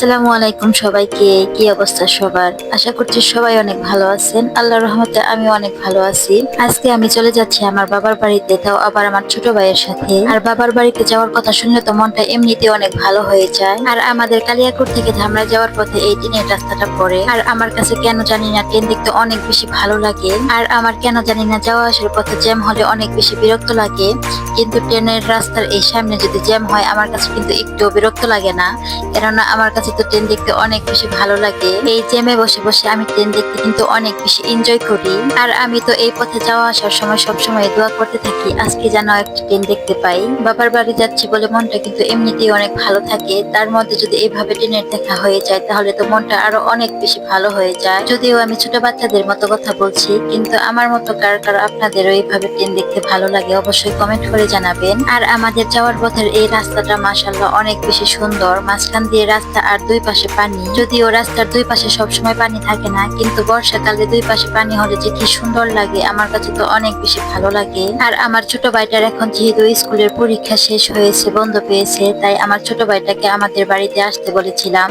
আসসালামু আলাইকুম সবাইকে। কি অবস্থা সবার? আশা করছি সবাই অনেক ভালো আছেন। আল্লাহর রহমতে আমি অনেক ভালো আছি। আজকে আমি চলে যাচ্ছি আমার বাবার বাড়িতে, তাও আবার আমার ছোট ভাইয়ের সাথে। আর বাবার বাড়িতে যাওয়ার কথা শুনলে তো মনটা এমনিতে অনেক ভালো হয়ে যায়। আর আমাদের কালিয়াকৈর থেকে ধামরাই যাওয়ার পথে এই ট্রেনের রাস্তাটা পড়ে। আর আমার কাছে কেন জানি না ট্রেন দেখতে অনেক বেশি ভালো লাগে। আর আমার কেন জানি না যাওয়া আসার পথে জ্যাম হলে অনেক বেশি বিরক্ত লাগে। কিন্তু ট্রেনের রাস্তার এই সামনে যদি জ্যাম হয় আমার কাছে কিন্তু একটু বিরক্ত লাগে না, কেননা আমার কাছে তো ট্রেন দেখতে অনেক বেশি ভালো লাগে। এই জ্যামে বসে বসে আমি ট্রেন দেখতে কিন্তু অনেক বেশি এনজয় করি। আর আমি তো এই পথে যাওয়া আসার সময় সবসময় দোয়া করতে থাকি আজকে যেন একটা ট্রেন দেখতে পাই। বাবার বাড়ি যাচ্ছি বলে মনটা কিন্তু এমনিতেই অনেক ভালো থাকে, তার মধ্যে যদি এইভাবে ট্রেনের দেখা হয়ে যায় তাহলে তো মনটা আরো অনেক বেশি ভালো হয়ে যায়। যদিও আমি ছোট বাচ্চাদের মতো কথা বলছি, কিন্তু আমার মতো কার কার আপনাদেরও এইভাবে ট্রেন দেখতে ভালো লাগে অবশ্যই কমেন্ট করে জানাবেন। আর আমাদের যাওয়ার পথের এই রাস্তাটা মাশাআল্লাহ অনেক বেশি সুন্দর। মাঝখান দিয়ে রাস্তা আর দুই পাশে পানি। যদিও রাস্তার দুই পাশে সবসময় পানি থাকে না, কিন্তু বর্ষাকালে দুই পাশে পানি হলে যে কি সুন্দর লাগে আমার কাছে তো অনেক বেশি ভালো লাগে। আর আমার ছোট ভাইটার এখন যেহেতু স্কুলের পরীক্ষা শেষ হয়েছে, বন্ধ পেয়েছে, তাই আমার ছোট ভাইটাকে আমাদের বাড়িতে আসতে বলেছিলাম।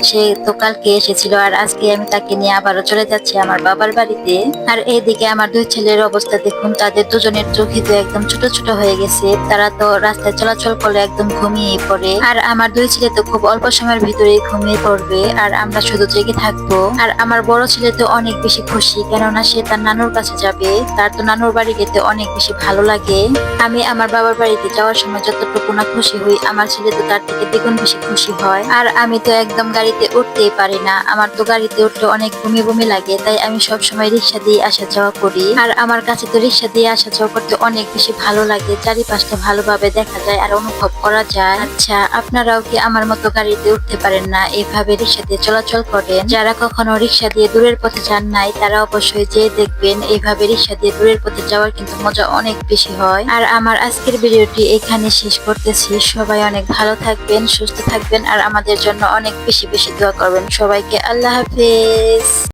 সে তো কালকে এসেছিল, আর আজকে আমি তাকে নিয়ে আবারও চলে যাচ্ছি আমার বাবার বাড়িতে। আর এইদিকে আমার দুই ছেলের অবস্থা দেখুন, তাদের দুজনের চোখই তো একদম ছোট ছোট হয়ে গেছে। তারা তো রাস্তায় চলাচল করলে একদম ঘুমিয়ে পড়ে। আর আমার দুই ছেলে তো খুব অল্প সময়ের ভিতরে ঘুমিয়ে পড়বে, আর আমরা শুধু জেগে থাকবো। আর আমার বড় ছেলে তো অনেক বেশি খুশি, কেননা সে তার নানুর কাছে যাবে। তার তো নানুর বাড়ি যেতে অনেক বেশি ভালো লাগে। আমি আমার বাবার বাড়িতে যাওয়ার সময় যতটুকু না খুশি হই, আমার ছেলে তো তার থেকে দ্বিগুণ বেশি খুশি হয়। আর আমি তো একদম গাড়িতে উঠতেই পারি না, আমার তো গাড়িতে উঠতে অনেক বমি বমি লাগে, তাই আমি সবসময় রিক্সা দিয়ে আসা যাওয়া করি। আর আমার কাছে তো রিক্সা দিয়ে আসা যাওয়া করতে অনেক বেশি ভালো লাগে, চারিপাশটা ভালোভাবে দেখা যায় আর অনুভব করা যায়। আচ্ছা, আপনারাও কি আমার মতো গাড়িতে উঠতে পারেন না, এইভাবে রিক্সা দিয়ে চলাচল করেন? যারা কখনো রিক্সা দিয়ে দূরের পথে যান নাই তারা অবশ্যই যেয়ে দেখবেন, এইভাবে রিক্সা দিয়ে দূরের পথে যাওয়ার কিন্তু মজা অনেক বেশি হয়। আর আমার আজকের ভিডিওটি এখানে শেষ করতেছি। সবাই অনেক ভালো থাকবেন, সুস্থ থাকবেন, আর আমাদের জন্য অনেক বেশি বেশি দোয়া করবেন। সবাইকে আল্লাহ হাফেজ।